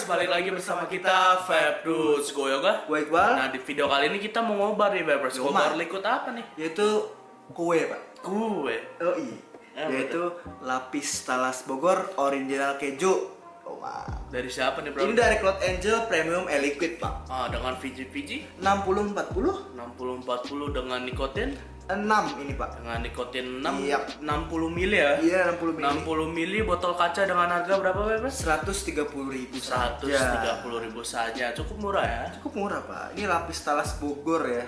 balik lagi bersama kita Vapers. Gue Yoga. Gue Iqbal. Nah, di video kali ini kita mau ngobar nih Vapers. Ngobar liquid apa nih? Yaitu kue, Pak. Kue. Oh iya. Yaitu lapis talas Bogor original keju. Oh, wow. Dari siapa nih, bro? Ini dari Cloud Angel Premium E-Liquid, Pak. Dengan VG 60-40 60-40 dengan nikotin 6 ini, Pak. dengan nikotin 6 Iya. 60 mili ya? Iya, 60 mili. 60 mili botol kaca dengan harga berapa, Vapers? 130.000 130.000 saja. Cukup murah ya. Cukup murah, Pak. Ini lapis talas Bogor ya.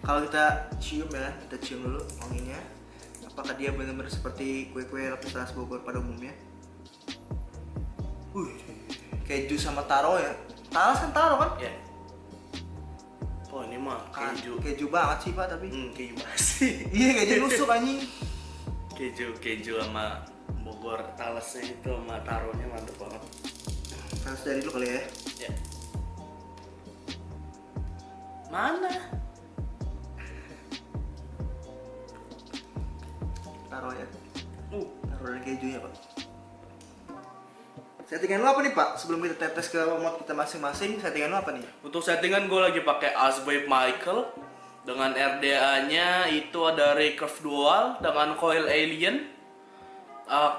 Kalau kita cium ya, kita cium dulu wanginya. Apakah dia benar-benar seperti kue-kue lapis talas Bogor pada umumnya? Keju sama taro ya. Talas kan taro kan? Ya. Oh, ini mah keju. Keju banget sih, Pak, tapi. Keju basi. Iya, keju nusuk anjing. Keju sama Bogor talasnya itu sama taruhnya mantep banget. Harus dari dulu kali ya. Ya. Mana? Taro ya. Taro dan kejunya, Pak. Settingan lu apa nih, Pak? Sebelum kita tetes ke mod kita masing-masing, settingan lu apa nih? Untuk settingan gue lagi pakai Asvape Michael dengan RDA-nya itu ada recurve dual dengan coil alien.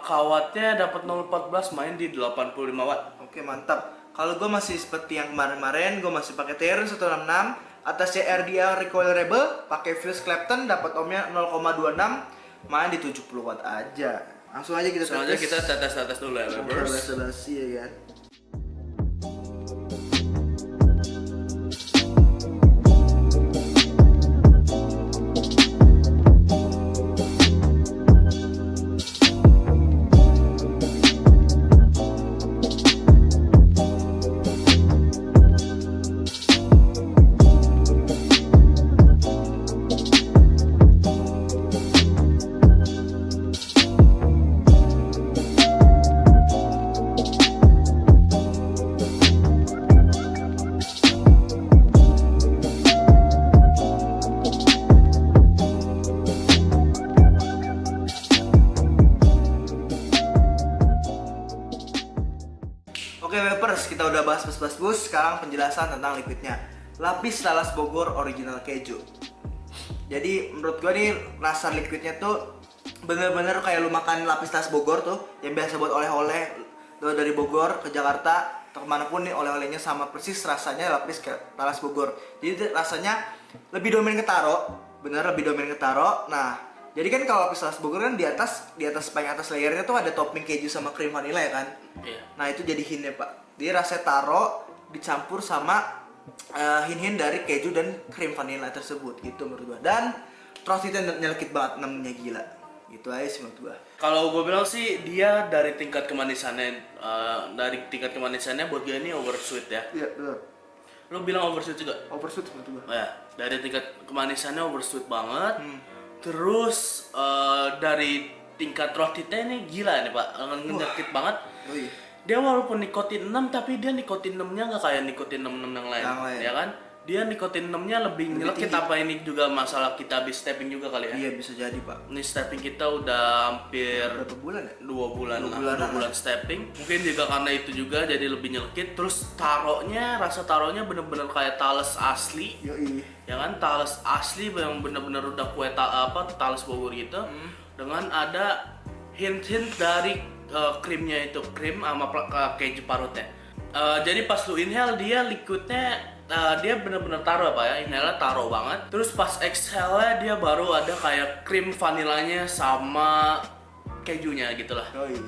Kawatnya dapat 014 main di 85 watt. Oke, mantap. Kalau gue masih seperti yang kemarin-kemarin, gue masih pakai Terun 166, atasnya RDA recoilable, pakai fuse Clapton, dapat ohmnya 0,26, main di 70 watt aja. Langsung aja kita Soalnya kita tetes dulu ya, Vapers. basa-basi ya kan. Oke, Vapers, kita udah bahas bus. Sekarang penjelasan tentang liquidnya. Lapis talas Bogor original keju. Jadi menurut gua nih rasa liquidnya tuh bener-bener kayak lu makan lapis talas Bogor tuh yang biasa buat oleh-oleh dari Bogor ke Jakarta atau kemanapun nih, oleh-olehnya sama persis rasanya lapis talas Bogor. Jadi rasanya lebih dominan ke taro, bener lebih dominan ke taro. Nah, jadi kan kalau lapis talas Bogor kan di atas paling atas layernya tuh ada topping keju sama krim vanilla ya kan? Iya. Nah itu jadi hintnya, Pak. Dia rasa taro dicampur sama hint-hint dari keju dan krim vanilla tersebut gitu menurut gua. Dan frostingnya nyelekit banget, namanya gila. Gitu aja sih menurut gua. Kalau gue bilang sih dia dari tingkat kemanisannya buat gue ini oversweet ya. Iya, betul. Lo bilang oversweet juga? Oversweet menurut gua. Ya, dari tingkat kemanisannya oversweet banget. Terus dari tingkat rotitnya ini gila nih, Pak, ngedekit banget. Oh iya. Dia walaupun nikotin 6 tapi dia nikotin 6-nya nggak kayak nikotin 6 yang lain, ya kan? Dia nikotin 6-nya lebih nyelekit. Apa ini juga masalah kita habis stepping juga kali ya? Iya, bisa jadi, Pak. Ini stepping kita udah hampir Berapa bulan ya? 2 bulan Dua lah, 2 bulan stepping. Mungkin juga karena itu juga jadi lebih nyelekit. Terus rasa taronya bener-bener kayak talas asli. Yoi. Ya kan, talas asli yang bener-bener udah kue talas Bogor gitu. Dengan ada hint-hint dari krimnya, itu krim sama keju parutnya. Jadi pas lu inhale dia liquidnya dia bener-bener taro apa ya, inhale taro banget. Terus pas exhale dia baru ada kayak krim vanilanya sama kejunya gitu lah. Yoi.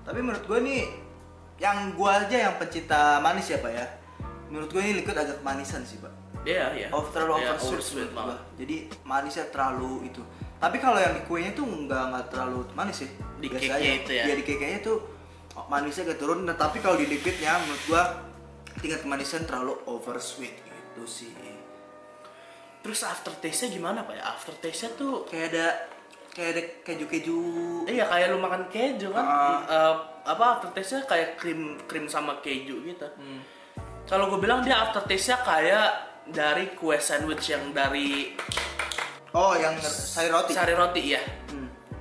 Tapi menurut gue nih, yang gue aja yang pencinta manis ya, Pak ya. Menurut gue ini liquid agak manisan sih, Pak. Iya. Terlalu Iya, oversweet banget. Jadi manisnya terlalu itu. Tapi kalau yang di kuenya tuh nggak terlalu manis sih. Di Biasa cake-nya aja. itu ya? Iya, di cake-nya tuh manisnya agak turun. Nah, tapi kalau di liquidnya menurut gua tingkat kemanisan terlalu oversweet gitu sih. Terus aftertaste-nya gimana, Pak ya? Aftertaste-nya tuh Kayak ada keju-keju. iya, kayak lu makan keju kan. Aftertaste-nya kayak krim sama keju gitu. Kalau gue bilang dia aftertaste-nya kayak dari kue sandwich yang dari Oh, yang sari roti. sari roti ya.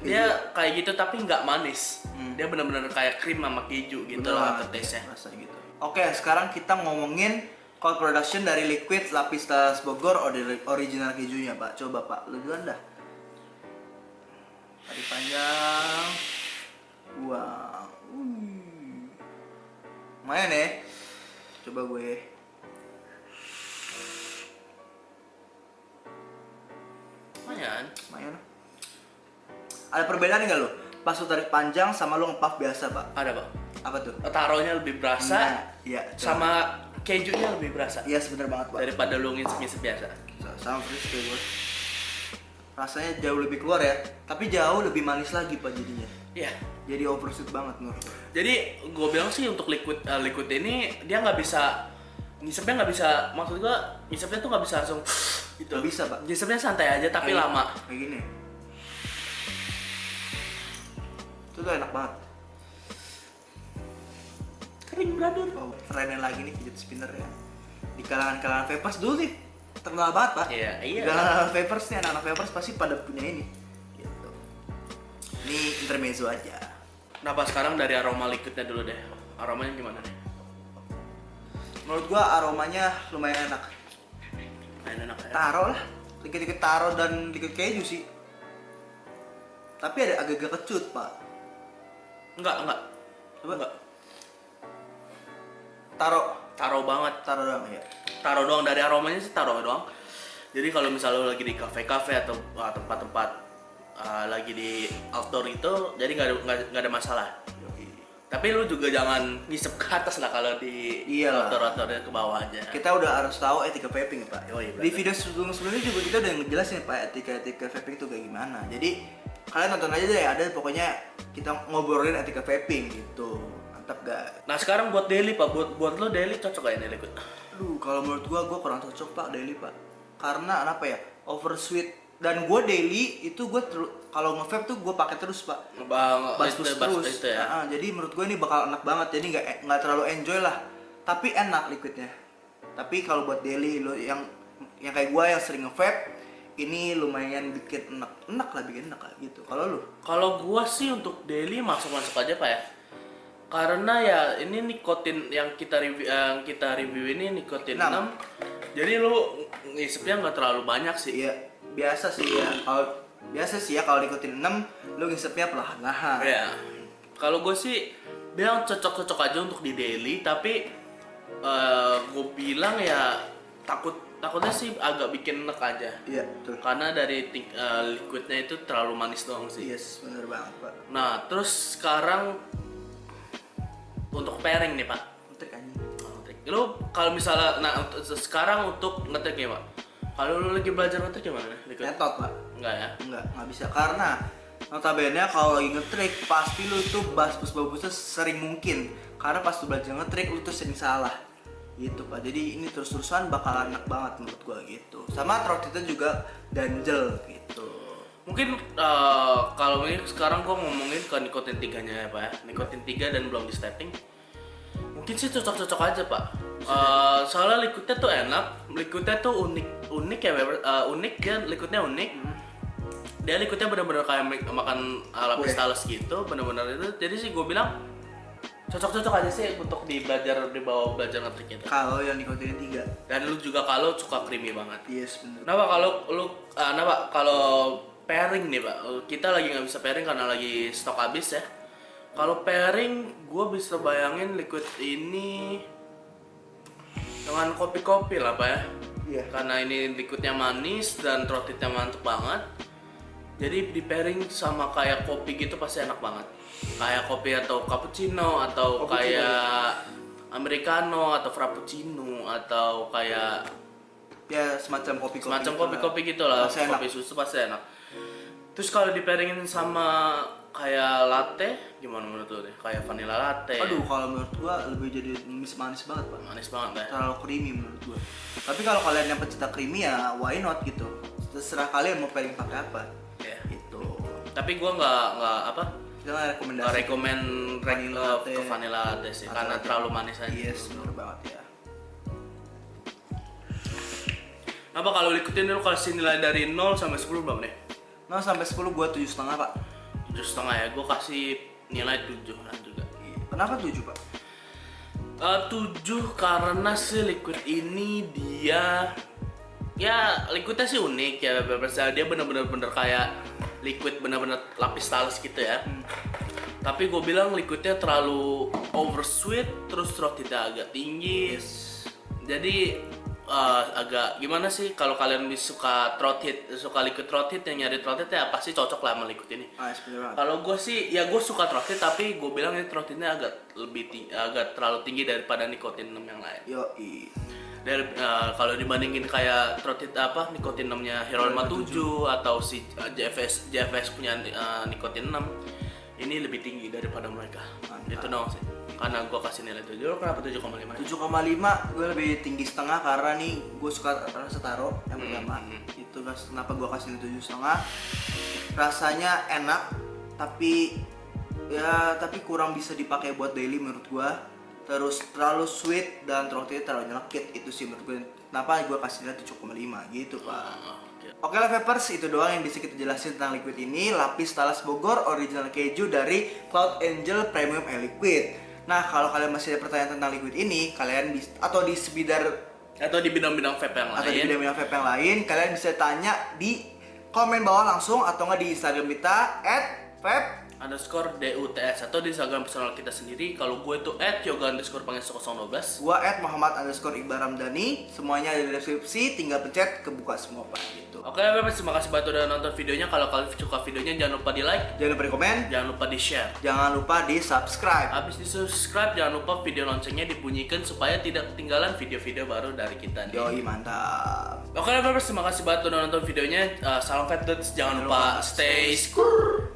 Dia Keju. kayak gitu tapi nggak manis. Dia benar-benar kayak krim sama keju gitu Bener lah banget, aftertaste-nya. rasa gitu. Oke, sekarang kita ngomongin cold production dari liquid lapis talas Bogor original kejunya, Pak. Coba, Pak, lu duluan dah. Tarik panjang. Wow. Lumayan ya. Coba gue. Lumayan. Ada perbedaan nggak lo? Pas lu tarik panjang sama lu ngepuff biasa, Pak? Ada, Pak. Apa tuh? Taruhnya lebih berasa, Iya. sama kejunya lebih berasa. Iya, sebener banget, Pak. Daripada lu ngisep-ngisep biasa. Sama persis kayak gue. Rasanya jauh lebih keluar ya, tapi jauh lebih manis lagi, Pak, jadinya. Iya. Jadi overshoot banget menurut gue. Jadi gue bilang sih untuk liquid ini dia nggak bisa ngisepnya, nggak bisa, maksud gue ngisepnya tuh nggak bisa langsung gitu. Nggak bisa, Pak. Ngisepnya santai aja tapi lama. Kayak gini. Itu tuh enak banget. Kering brother. Oh, kerennya lagi nih fidget spinner ya. Di kalangan vapers dulu nih terkenal banget, Pak. Iya. Di kalangan vapers nih, anak-anak vapers pasti pada punya ini. Gitu. Ini intermezzo aja. Kenapa sekarang dari aroma liquidnya dulu deh? Aromanya gimana nih? Menurut gua aromanya lumayan enak. Enak ya. Taro lah, liquid taro dan liquid keju sih. Tapi ada agak-agak kecut, Pak. Enggak. Coba. Enggak. Taro Banget. Taro doang ya. Taro doang, dari aromanya sih taro doang. Jadi kalau misalnya lo lagi di kafe-kafe atau tempat-tempat lagi di outdoor itu, jadi nggak ada masalah. Tapi lu juga jangan ngisep ke atas lah kalau di Iyalah. outdoor-outdoornya, ke bawah aja. Kita udah harus tahu etika vaping ya, Pak. Oh, iya, Di video sebelumnya juga kita udah ngejelasin Pak etika vaping itu kayak gimana. Jadi kalian nonton aja deh, ada pokoknya kita ngobrolin etika vaping gitu. Mantap gak? Nah sekarang buat daily Pak, buat lo daily cocok gak ini liquid? Aduh, kalau menurut gua kurang cocok, Pak, daily, Pak. Karena apa ya? Oversweet. Dan gue daily itu gue kalau nge-vape tuh gue pakai terus, Pak. Bas terus. Itu ya. Jadi menurut gue ini bakal enak banget. Jadi nggak terlalu enjoy lah. Tapi enak liquidnya. Tapi kalau buat daily lo yang kayak gue yang sering nge-vape, ini lumayan bikin bikin enak lah gitu. Kalau lu? Kalau gua sih untuk daily masuk aja Pak ya. Karena ya ini nikotin yang kita review ini nikotin 6. Jadi lu ngisepnya nggak terlalu banyak sih. Iya, biasa sih ya. Kalau nikotin 6, lu ngisepnya perlahan-lahan. Iya. Kalau gue sih bilang cocok-cocok aja untuk di daily, tapi gue bilang ya takutnya sih agak bikin enek aja. Iya, betul. Karena dari liquidnya itu terlalu manis doang sih. Yes, bener banget, Pak. Nah, terus sekarang untuk pairing nih, Pak. Ngetrik anjing. Lu kalau misalnya sekarang untuk ngetriknya, Pak. Kalau lu lagi belajar ngetrik gimana? Ngetot, Pak. Enggak ya? Nggak bisa. Karena notabene kalau lagi ngetrik pasti lu tuh bagus-bagusnya sering mungkin. Karena pas lu belajar ngetrik lu tuh sering salah. Gitu, Pak. Jadi ini terus-terusan bakal enak banget menurut gua gitu. Sama throat juga ganjel gitu. Mungkin kalau ini sekarang gua ngomongin ke nikotin 3-nya ya, Pak ya. Nikotin 3 dan belum di stepping. Mungkin sih cocok-cocok aja, Pak. Soalnya liquidnya tuh enak, liquidnya tuh unik ya, unik ya, liquidnya unik. Dia liquidnya benar-benar kayak makan lapis talas gitu, benar-benar itu. Jadi sih gue bilang cocok-cocok aja sih untuk dibawa belajar ngetrik itu. Kalau yang nikotin 3. Dan lu juga kalau suka creamy banget. Yes, bener. Nah, Pak, kalau pairing nih, Pak. Kita lagi nggak bisa pairing karena lagi stok habis ya. Kalau pairing, gue bisa bayangin liquid ini dengan kopi-kopi lah, Pak ya. Iya. Karena ini liquidnya manis dan throatnya mantep banget. Jadi di pairing sama kayak kopi gitu pasti enak banget. Kayak kopi atau cappuccino atau kayak americano atau frappuccino atau kayak Ya semacam kopi-kopi. semacam kopi-kopi gitu lah. Pasti enak. Kopi susu pasti enak. Terus kalau di pairingin sama kayak latte, gimana menurut lo deh? Kayak vanilla latte. Aduh, kalau menurut gua lebih jadi manis banget, Pak. Manis banget ya. Terlalu creamy menurut gua. Tapi kalau kalian yang pecinta creamy ya why not gitu. Terserah kalian mau pairing pakai apa. Yeah. Gitu. Tapi gua nggak Kita nggak rekomendasi. nggak rekomen Vanilla latte. ke vanilla latte sih, Atau karena latte. terlalu manis aja. Yes, bener banget ya. Apa kalau ikutin dulu kasih nilai dari 0 sampai 10 belum nih? 0 sampai 10 gua 7,5, Pak. 7,5 ya, gue kasih nilai 7 lah juga. Kenapa 7, Pak? 7 karena si liquid ini dia ya liquidnya sih unik ya, dia bener-bener kayak liquid bener-bener lapis talas gitu ya. Tapi gue bilang liquidnya terlalu oversweet, terus throatnya agak tinggi. Jadi agak gimana sih kalau kalian suka throat hit, suka liquid throat hit, yang nyari throat hit ya pasti cocok lah sama liquid ini. Kalau gue sih ya gue suka throat hit, tapi gue bilang ini throat hitnya agak agak terlalu tinggi daripada nikotin 6 yang lain. Dari kalau dibandingin kayak throat hit nikotin 6-nya Hero 57 atau si JFS punya nikotin 6, ini lebih tinggi daripada mereka. Itu dong sih. Karena gue kasih nilai 7. Lo kenapa 7,5? 7,5 gue lebih tinggi setengah karena nih gue suka rasa taro yang pertama. Itu kenapa gue kasih nilai 7,5. Rasanya enak tapi kurang bisa dipakai buat daily menurut gue. Terus terlalu sweet dan throatnya terlalu nyelekit, itu sih menurut gue. Kenapa gue kasih nilai 7,5 gitu pak. Oke lah Vapers, itu doang yang bisa kita jelasin tentang liquid ini. Lapis talas Bogor original keju dari Cloud Angel Premium Liquid. Nah kalau kalian masih ada pertanyaan tentang liquid ini, kalian bisa atau di bidang-bidang vape yang lain, kalian bisa tanya di komen bawah langsung atau nggak di Instagram kita @vape_DUTS atau di Instagram personal kita sendiri. Kalau gue tuh @yoga_pangestu012. Gua @muhammad_iqbaramdani. Semuanya ada di deskripsi, tinggal pencet kebuka semua pak gitu. Oke, terima kasih banget udah nonton videonya. Kalau kalian suka videonya jangan lupa di like, Jangan lupa di komen, jangan lupa di share, jangan lupa di subscribe. habis di subscribe jangan lupa video loncengnya dibunyikan supaya tidak ketinggalan video-video baru dari kita nih. Yoi mantap. Oke, terima kasih banget udah nonton videonya. Salam vape dudes, jangan lupa stay skur.